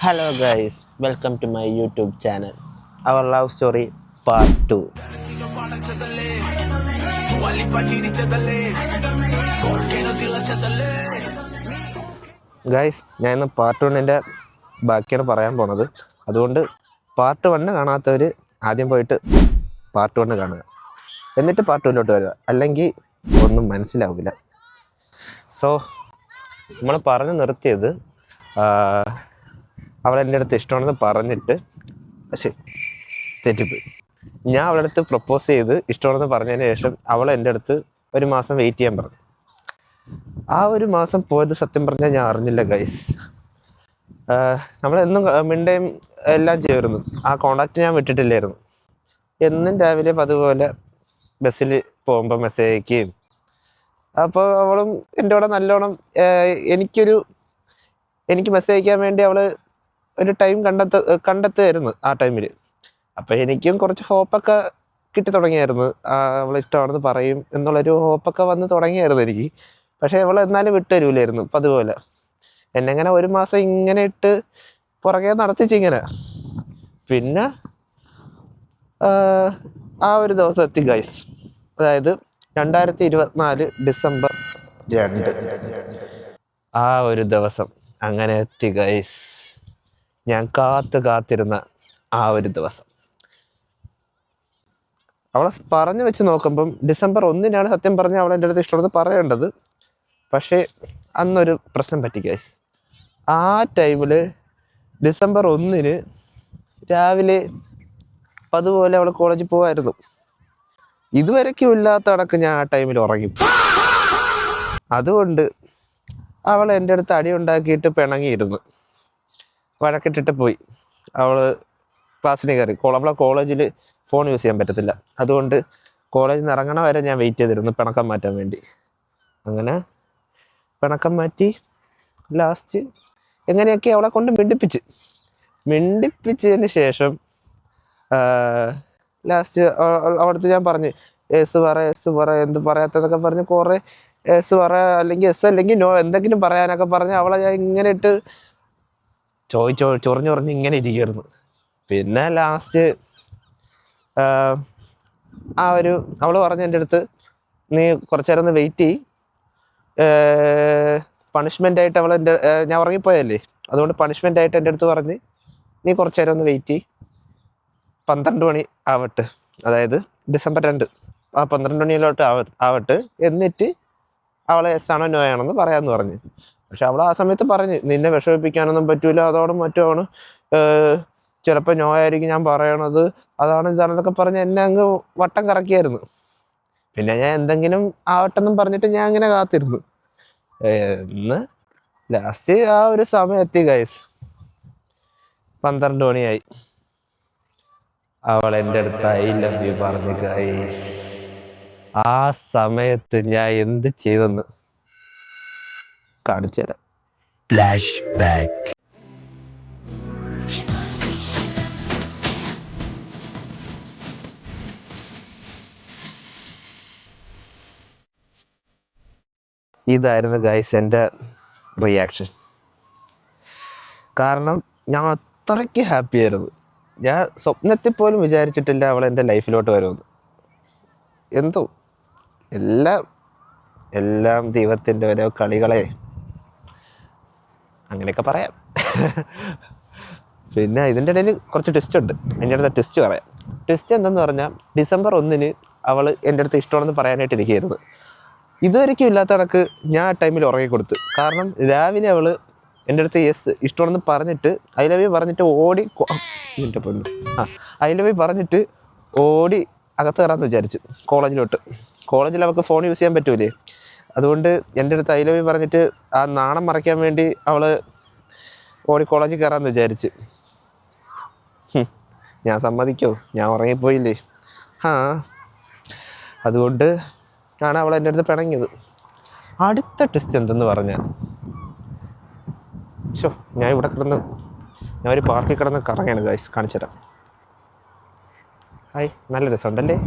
Hello guys, welcome to my YouTube channel. Our love story part 2. Guys, ഞാൻ ഇന്ന് part 1ൻ്റെ ബാക്കിയാണ് പറയാൻ പോണത്. അതുകൊണ്ട് പാർട്ട് 1 കാണാത്തവർ ആദ്യം പോയിട്ട് പാർട്ട് 1 കാണുക, എന്നിട്ട് പാർട്ട് 2 വരിക, അല്ലെങ്കിൽ ഒന്നും മനസ്സിലാവില്ല. സോ നമ്മൾ പറഞ്ഞു നിർത്തിയത് അവൾ എൻ്റെ അടുത്ത് ഇഷ്ടമാണെന്ന് പറഞ്ഞിട്ട് പക്ഷേ തെറ്റിപ്പോയി. ഞാൻ അവളുടെ അടുത്ത് പ്രപ്പോസ് ചെയ്ത് ഇഷ്ടമാണെന്ന് പറഞ്ഞതിന് ശേഷം അവൾ എൻ്റെ അടുത്ത് ഒരു മാസം വെയിറ്റ് ചെയ്യാൻ പറഞ്ഞു. ആ ഒരു മാസം പോയത് സത്യം പറഞ്ഞാൽ ഞാൻ അറിഞ്ഞില്ല ഗൈസ്. നമ്മളെന്നും മിണ്ടയും എല്ലാം ചെയ്യുമായിരുന്നു. ആ കോണ്ടാക്റ്റ് ഞാൻ വിട്ടിട്ടില്ലായിരുന്നു. എന്നും രാവിലെ അതുപോലെ ബസ്സിൽ പോകുമ്പോൾ മെസ്സേജ് അയക്കുകയും, അപ്പോൾ അവളും എൻ്റെ കൂടെ നല്ലോണം എനിക്ക് മെസ്സേജ് അയക്കാൻ വേണ്ടി അവൾ ഒരു ടൈം കണ്ടെത്തുമായിരുന്നു ആ ടൈമിൽ. അപ്പോൾ എനിക്കും കുറച്ച് ഹോപ്പൊക്കെ കിട്ടി തുടങ്ങിയായിരുന്നു. അവൾ ഇഷ്ടമാണെന്ന് പറയും എന്നുള്ളൊരു ഹോപ്പൊക്കെ വന്ന് തുടങ്ങിയായിരുന്നു എനിക്ക്. പക്ഷേ അവൾ എന്നാലും വിട്ടുതരൂലായിരുന്നു. അപ്പം അതുപോലെ എന്നെങ്ങനെ ഒരു മാസം ഇങ്ങനെ ഇട്ട് പുറകെ നടത്തിച്ചിങ്ങനെ. പിന്നെ ആ ഒരു ദിവസം എത്തി ഗൈസ്. അതായത് 2024 ഡിസംബർ 2 ആ ഒരു ദിവസം അങ്ങനെ എത്തി ഗൈസ്. ഞാൻ കാത്തിരുന്ന ആ ഒരു ദിവസം. അവളെ പറഞ്ഞു വെച്ച് നോക്കുമ്പം ഡിസംബർ 1 സത്യം പറഞ്ഞാൽ അവൾ എൻ്റെ അടുത്ത് ഇഷ്ടമുള്ളത് പറയേണ്ടത്. പക്ഷേ അന്നൊരു പ്രശ്നം പറ്റി ഗൈസ്. ആ ടൈമിൽ ഡിസംബർ 1 രാവിലെ അതുപോലെ അവൾ കോളേജിൽ പോവായിരുന്നു. ഇതുവരെയ്ക്കും ഇല്ലാത്ത കണക്ക് ഞാൻ ആ ടൈമിൽ ഉറങ്ങി. അതുകൊണ്ട് അവൾ എൻ്റെ അടുത്ത് അടി ഉണ്ടാക്കിയിട്ട് പിണങ്ങിയിരുന്നു, വഴക്കിട്ടിട്ട് പോയി. അവൾ ക്ലാസ്സിന് കയറി. അവളെ കോളേജിൽ ഫോൺ യൂസ് ചെയ്യാൻ പറ്റത്തില്ല. അതുകൊണ്ട് കോളേജിൽ നിന്ന് ഇറങ്ങണ വരെ ഞാൻ വെയിറ്റ് ചെയ്തിരുന്നു പിണക്കം മാറ്റാൻ വേണ്ടി. അങ്ങനെ പിണക്കം മാറ്റി ലാസ്റ്റ് എങ്ങനെയൊക്കെ അവളെ കൊണ്ട് മിണ്ടിപ്പിച്ചതിന് ശേഷം ലാസ്റ്റ് അവിടുത്തെ ഞാൻ പറഞ്ഞു എസ് പറ എന്ത് പറയാത്തതൊക്കെ പറഞ്ഞ് കുറേ എസ് പറ അല്ലെങ്കിൽ എസ് അല്ലെങ്കിൽ നോ എന്തെങ്കിലും പറയാനൊക്കെ പറഞ്ഞ് അവളെ ഞാൻ ഇങ്ങനെ ഇട്ട് ചൊറിഞ്ഞ് ഇങ്ങനെ ഇരിക്കുമായിരുന്നു. പിന്നെ ലാസ്റ്റ് അവൾ പറഞ്ഞു എൻ്റെ അടുത്ത്, നീ കുറച്ചു നേരം ഒന്ന് വെയിറ്റ് ചെയ്യ്, പണിഷ്മെൻ്റായിട്ട് ഞാൻ ഉറങ്ങിപ്പോയല്ലേ, അതുകൊണ്ട് പണിഷ്മെൻ്റായിട്ട് എൻ്റെ അടുത്ത് പറഞ്ഞ് നീ കുറച്ചു നേരം ഒന്ന് വെയിറ്റ് ചെയ്യ്, 12 മണി ആവട്ടെ, അതായത് ഡിസംബർ 2 ആ 12 മണിയിലോട്ട് ആവട്ടെ, എന്നിട്ട് അവളെ എസ് ആണോ നോ ആണെന്ന് പറയാമെന്ന് പറഞ്ഞു. പക്ഷെ അവൾ ആ സമയത്ത് പറഞ്ഞ് നിന്നെ വിഷമിപ്പിക്കാനൊന്നും പറ്റൂല, അതോടും മറ്റുമാണ്, ചിലപ്പോൾ നോ ആയിരിക്കും ഞാൻ പറയണത്, ഇതാണെന്നൊക്കെ പറഞ്ഞ് എന്നെ അങ്ങ് വട്ടം കറക്കിയായിരുന്നു. പിന്നെ ഞാൻ എന്തെങ്കിലും ആവട്ടെന്നും പറഞ്ഞിട്ട് ഞാൻ അങ്ങനെ കാത്തിരുന്നു. എന്ന് ലാസ്റ്റ് ആ ഒരു സമയം എത്തി ഗൈസ്. 12 മണിയായി. അവൾ എൻ്റെ അടുത്ത് ഐ ലവ് യു പറഞ്ഞു ഗൈസ്. ആ സമയത്ത് ഞാൻ എന്ത് ചെയ്തെന്ന് കാണിച്ചു തരാം. Flash back. ഇതായിരുന്നു ഗൈസ് എൻ്റെ റിയാക്ഷൻ. കാരണം ഞാൻ അത്രയ്ക്ക് ഹാപ്പി ആയിരുന്നു. ഞാൻ സ്വപ്നത്തിൽ പോലും വിചാരിച്ചിട്ടില്ല അവൾ എൻ്റെ ലൈഫിലോട്ട് വരുമെന്ന്. എന്തോ എല്ലാം ദൈവത്തിൻ്റെ ഓരോ കളികളെ അങ്ങനെയൊക്കെ പറയാം. പിന്നെ ഇതിൻ്റെ ഇടയിൽ കുറച്ച് ട്വിസ്റ്റ് ഉണ്ട്. എൻ്റെ അടുത്ത് ട്വിസ്റ്റ് പറയാം. ട്വിസ്റ്റ് എന്തെന്ന് പറഞ്ഞാൽ ഡിസംബർ 1 അവൾ എൻ്റെ അടുത്ത് ഇഷ്ടമാണെന്ന് പറയാനായിട്ട് ഇരിക്കുകയായിരുന്നു. ഇതുവരെയ്ക്കും ഇല്ലാത്ത കണക്ക് ഞാൻ ആ ടൈമിൽ ഉറങ്ങിക്കൊടുത്തു. കാരണം രാവിലെ അവൾ എൻ്റെ അടുത്ത് യെസ് ഇഷ്ടമാണെന്ന് പറഞ്ഞിട്ട് ഐ ലവ് യു പറഞ്ഞിട്ട് ഓടി ഐ ലവ് യു പറഞ്ഞിട്ട് ഓടി അകത്ത് കയറാമെന്ന് വിചാരിച്ചു കോളേജിൽ അവൾക്ക് ഫോൺ യൂസ് ചെയ്യാൻ പറ്റൂലേ. അതുകൊണ്ട് എൻ്റെ അടുത്ത് ഐ ലവ് യു പറഞ്ഞിട്ട് ആ നാണം മറയ്ക്കാൻ വേണ്ടി അവൾ ഓടി കോളേജിൽ കയറാമെന്ന് വിചാരിച്ച്. ഞാൻ സമ്മതിക്കോ? ഞാൻ ഉറങ്ങിപ്പോയില്ലേ. അതുകൊണ്ട് ആണ് അവൾ എൻ്റെ അടുത്ത് പിണങ്ങിയത്. അടുത്ത ട്വിസ്റ്റ് എന്തെന്ന് പറഞ്ഞാൽ, ഞാൻ ഒരു പാർക്കിൽ കിടന്ന് കറങ്ങാണ് ഗൈസ്. കാണിച്ചു തരാം. ഹായ്, നല്ല രസമുണ്ടല്ലേ.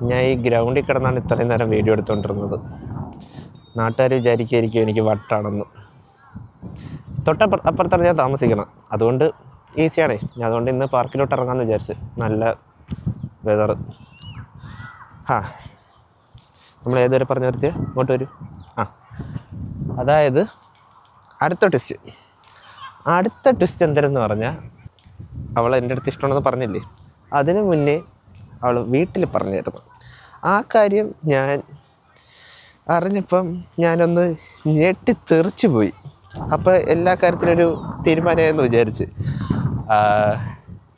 ഞാൻ ഈ ഗ്രൗണ്ടിൽ കിടന്നാണ് ഇത്രയും നേരം വീഡിയോ എടുത്തുകൊണ്ടിരുന്നത്. നാട്ടുകാർ വിചാരിക്കുമായിരിക്കും എനിക്ക് വട്ടാണെന്ന്. അപ്പുറത്താണ് ഞാൻ താമസിക്കണം. അതുകൊണ്ട് ഈസിയാണേ. അതുകൊണ്ട് ഇന്ന് പാർക്കിലോട്ട് ഇറങ്ങാമെന്ന് വിചാരിച്ച്. നല്ല വെതർ. നമ്മൾ ഏതുവരെ പറഞ്ഞു നിർത്തിയ? ഇങ്ങോട്ട് വരൂ. അതായത് അടുത്ത ട്വിസ്റ്റ് എന്തെന്ന് പറഞ്ഞാൽ, അവൾ എൻ്റെ അടുത്ത് ഇഷ്ടമാണെന്ന് പറഞ്ഞില്ലേ, അതിനു മുന്നേ അവൾ വീട്ടിൽ പറഞ്ഞായിരുന്നു. ആ കാര്യം ഞാൻ അറിഞ്ഞപ്പം ഞാനൊന്ന് ഞെട്ടിത്തെറിച്ചു പോയി. അപ്പോൾ എല്ലാ കാര്യത്തിനൊരു തീരുമാനമായെന്ന് വിചാരിച്ച്.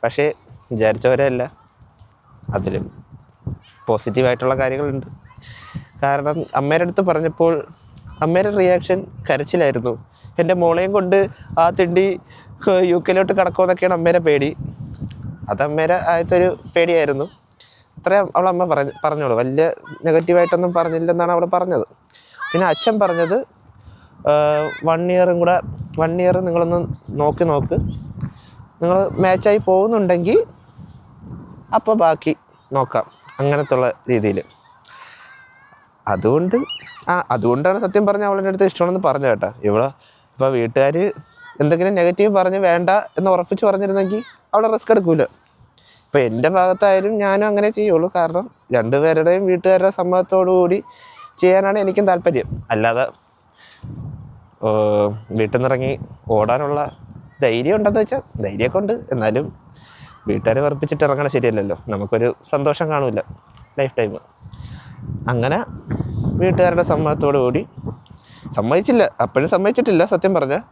പക്ഷേ വിചാരിച്ചവരല്ല, അതിലും പോസിറ്റീവായിട്ടുള്ള കാര്യങ്ങളുണ്ട്. കാരണം അമ്മയുടെ അടുത്ത് പറഞ്ഞപ്പോൾ അമ്മയുടെ റിയാക്ഷൻ കരച്ചിലായിരുന്നു. എൻ്റെ മോളെയും കൊണ്ട് ആ തിണ്ടി UK കടക്കുമെന്നൊക്കെയാണ് അമ്മേരെ പേടി. അത് അമ്മേരെ ആദ്യത്തെ ഒരു പേടിയായിരുന്നു. അത്രയും അവളമ്മ പറഞ്ഞോളൂ. വലിയ നെഗറ്റീവായിട്ടൊന്നും പറഞ്ഞില്ലെന്നാണ് അവൾ പറഞ്ഞത്. പിന്നെ അച്ഛൻ പറഞ്ഞത് 1 ഇയർ നിങ്ങളൊന്ന് നോക്ക്, നിങ്ങൾ മാച്ചായി പോകുന്നുണ്ടെങ്കിൽ അപ്പോൾ ബാക്കി നോക്കാം, അങ്ങനത്തുള്ള രീതിയിൽ. അതുകൊണ്ടാണ് സത്യം പറഞ്ഞാൽ അവളെൻ്റെ അടുത്ത് ഇഷ്ടമാണെന്ന് പറഞ്ഞത് കേട്ടോ. ഇപ്പോൾ വീട്ടുകാർ എന്തെങ്കിലും നെഗറ്റീവ് പറഞ്ഞ് വേണ്ട എന്ന് ഉറപ്പിച്ച് പറഞ്ഞിരുന്നെങ്കിൽ അവളെ റിസ്ക് എടുക്കൂല. ഇപ്പോൾ എൻ്റെ ഭാഗത്തായാലും ഞാനും അങ്ങനെ ചെയ്യുള്ളൂ. കാരണം രണ്ടുപേരുടെയും വീട്ടുകാരുടെ സമ്മതത്തോടു കൂടി ചെയ്യാനാണ് എനിക്കും താല്പര്യം. അല്ലാതെ വീട്ടിൽ നിന്നിറങ്ങി ഓടാനുള്ള ധൈര്യം ഉണ്ടെന്ന് വെച്ചാൽ ധൈര്യമൊക്കെ ഉണ്ട്. എന്നാലും വീട്ടുകാർ വെറുപ്പിച്ചിട്ട് ഇറങ്ങണം ശരിയല്ലല്ലോ. നമുക്കൊരു സന്തോഷം കാണില്ല ലൈഫ് ടൈം. അങ്ങനെ വീട്ടുകാരുടെ സമ്മതത്തോടു കൂടി സമ്മതിച്ചില്ല, അപ്പോഴും സമ്മതിച്ചിട്ടില്ല സത്യം പറഞ്ഞാൽ.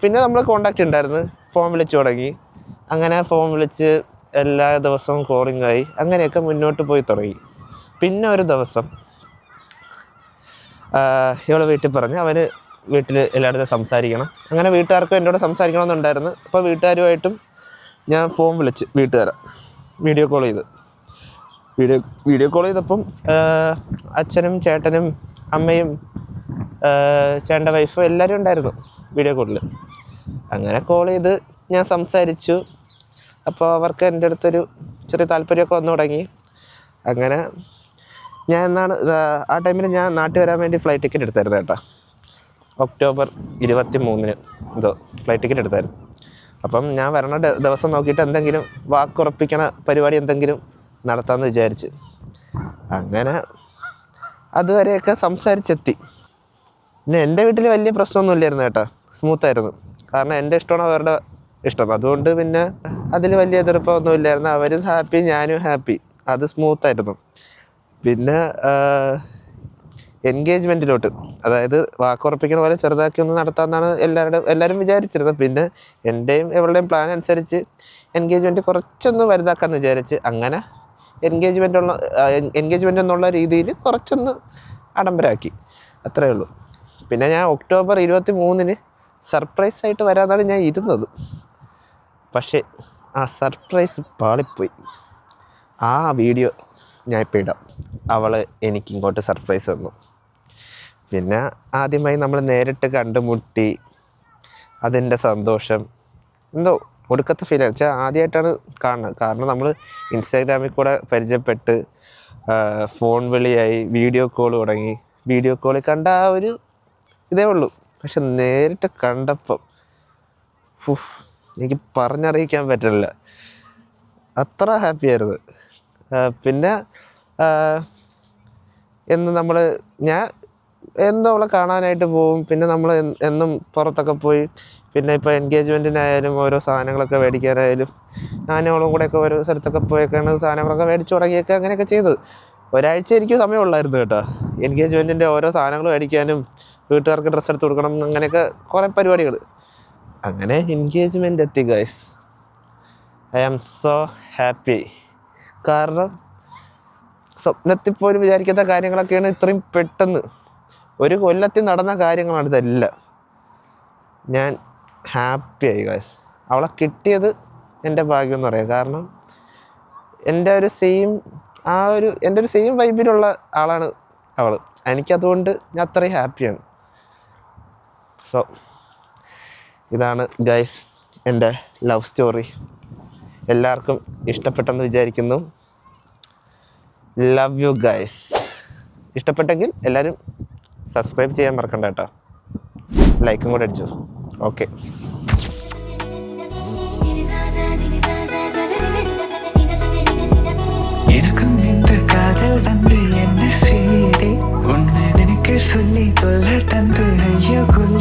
പിന്നെ നമ്മൾ കോണ്ടാക്റ്റ് ഉണ്ടായിരുന്നു, ഫോൺ വിളിച്ചു തുടങ്ങി. അങ്ങനെ ഫോൺ വിളിച്ച് എല്ലാ ദിവസവും കോളിങ്ങായി, അങ്ങനെയൊക്കെ മുന്നോട്ട് പോയി തുടങ്ങി. പിന്നെ ഒരു ദിവസം ഇവളെ വീട്ടിൽ പറഞ്ഞ് അവന് വീട്ടിൽ എല്ലായിടത്തും സംസാരിക്കണം. അങ്ങനെ വീട്ടുകാർക്കും എന്നോട് സംസാരിക്കണമെന്നുണ്ടായിരുന്നു. അപ്പോൾ വീട്ടുകാരുമായിട്ടും ഞാൻ ഫോൺ വിളിച്ച് വീഡിയോ കോൾ ചെയ്തപ്പം അച്ഛനും ചേട്ടനും അമ്മയും ചേട്ടൻ്റെ വൈഫും എല്ലാവരും ഉണ്ടായിരുന്നു വീഡിയോ കോളിൽ. അങ്ങനെ കോൾ ചെയ്ത് ഞാൻ സംസാരിച്ചു. അപ്പോൾ അവർക്ക് എൻ്റെ അടുത്തൊരു ചെറിയ താല്പര്യമൊക്കെ വന്നു തുടങ്ങി. അങ്ങനെ ആ ടൈമിൽ ഞാൻ നാട്ടിൽ വരാൻ വേണ്ടി ഫ്ലൈറ്റ് ടിക്കറ്റ് എടുത്തായിരുന്നു കേട്ടോ. ഒക്ടോബർ 23 എന്തോ ഫ്ലൈറ്റ് ടിക്കറ്റ് എടുത്തായിരുന്നു. അപ്പം ഞാൻ വരണ ദിവസം നോക്കിയിട്ട് എന്തെങ്കിലും വാക്കുറപ്പിക്കണ പരിപാടി എന്തെങ്കിലും നടത്താമെന്ന് വിചാരിച്ച്. അങ്ങനെ അതുവരെയൊക്കെ സംസാരിച്ചെത്തി. പിന്നെ എൻ്റെ വീട്ടിൽ വലിയ പ്രശ്നമൊന്നും ഇല്ലായിരുന്നു കേട്ടോ, സ്മൂത്തായിരുന്നു. കാരണം എൻ്റെ ഇഷ്ടമാണ് അവരുടെ ഇഷ്ടം. അതുകൊണ്ട് പിന്നെ അതിൽ വലിയ എതിർപ്പൊന്നും ഇല്ലായിരുന്നു. അവരും ഹാപ്പി, ഞാനും ഹാപ്പി. അത് സ്മൂത്തായിരുന്നു. പിന്നെ എൻഗേജ്മെൻറ്റിലോട്ട്, അതായത് വാക്കുറപ്പിക്കുന്ന പോലെ ചെറുതാക്കി ഒന്ന് നടത്താമെന്നാണ് എല്ലാവരും വിചാരിച്ചിരുന്നത്. പിന്നെ എൻ്റെയും ഇവളുടെയും പ്ലാൻ അനുസരിച്ച് എൻഗേജ്മെൻറ്റ് കുറച്ചൊന്ന് വലുതാക്കാമെന്ന് വിചാരിച്ച് അങ്ങനെ എൻഗേജ്മെൻ്റ് എന്നുള്ള രീതിയിൽ കുറച്ചൊന്ന് ആഡംബരമാക്കി, അത്രയേ ഉള്ളൂ. പിന്നെ ഞാൻ ഒക്ടോബർ 23 സർപ്രൈസായിട്ട് വരാമെന്നാണ് ഞാൻ ഇരുന്നത്. പക്ഷേ ആ സർപ്രൈസ് പാളിപ്പോയി. ആ വീഡിയോ ഞാൻ ഇപ്പോൾ ഇടാം. അവൾ എനിക്കിങ്ങോട്ട് സർപ്രൈസ് തന്നു. പിന്നെ ആദ്യമായി നമ്മൾ നേരിട്ട് കണ്ടുമുട്ടി. അതിൻ്റെ സന്തോഷം എന്തോ ഒടുക്കത്തെ ഫീലാണ് വെച്ചാൽ ആദ്യമായിട്ടാണ് കാണുന്നത്. കാരണം നമ്മൾ ഇൻസ്റ്റാഗ്രാമിൽ കൂടെ പരിചയപ്പെട്ട് ഫോൺ വിളിയായി, വീഡിയോ കോൾ തുടങ്ങി. വീഡിയോ കോളിൽ കണ്ട ആ ഒരു ഇതേ ഉള്ളൂ. പക്ഷെ നേരിട്ട് കണ്ടപ്പം എനിക്ക് പറഞ്ഞറിയിക്കാൻ പറ്റില്ല, അത്ര ഹാപ്പിയായിരുന്നു. പിന്നെ ഞാൻ എന്നും അവളെ കാണാനായിട്ട് പോകും. പിന്നെ നമ്മൾ എന്നും പുറത്തൊക്കെ പോയി. പിന്നെ ഇപ്പോൾ എൻഗേജ്മെൻറ്റിനായാലും ഓരോ സാധനങ്ങളൊക്കെ മേടിക്കാനായാലും ഞാനും അവളും കൂടെയൊക്കെ ഓരോ സ്ഥലത്തൊക്കെ പോയൊക്കെയാണ് സാധനങ്ങളൊക്കെ മേടിച്ച് തുടങ്ങിയൊക്കെ അങ്ങനെയൊക്കെ ചെയ്തത്. ഒരാഴ്ച എനിക്ക് സമയമുള്ളായിരുന്നു കേട്ടോ എൻഗേജ്മെൻറ്റിൻ്റെ ഓരോ സാധനങ്ങൾ മേടിക്കാനും വീട്ടുകാർക്ക് ഡ്രസ്സ് എടുത്ത് കൊടുക്കണം, അങ്ങനെയൊക്കെ കുറേ പരിപാടികൾ. അങ്ങനെ എൻഗേജ്മെൻ്റ് എത്തി guys. I am so happy. കാരണം സ്വപ്നത്തിൽ പോലും വിചാരിക്കാത്ത കാര്യങ്ങളൊക്കെയാണ് ഇത്രയും പെട്ടെന്ന് ഒരു കൊല്ലത്തിൽ നടന്ന കാര്യങ്ങളാണ് ഇതെല്ലാം. ഞാൻ ഹാപ്പിയായി ഗൈസ്. അവളെ കിട്ടിയത് എൻ്റെ ഭാഗ്യം എന്ന് പറയാം. കാരണം എൻ്റെ ഒരു സെയിം വൈബിലുള്ള ആളാണ് അവൾ. എനിക്കതുകൊണ്ട് ഞാൻ അത്രയും ഹാപ്പിയാണ്. സോ ഇതാണ് ഗൈസ് എൻ്റെ ലവ് സ്റ്റോറി. എല്ലാവർക്കും ഇഷ്ടപ്പെട്ടെന്ന് വിചാരിക്കുന്നു. Love you guys. ഇഷ്ടപ്പെട്ടെങ്കിൽ എല്ലാവരും സബ്സ്ക്രൈബ് ചെയ്യാൻ മറക്കണ്ട കേട്ടോ. ലൈക്കും കൂടെ അടിച്ചു. ஓகே. எனக்கும் இந்த காதல் வந்து என்ன செய்தே, உன்னை நினைக்க சொல்லி தொல்லை தந்து ஐயோ கொல்ல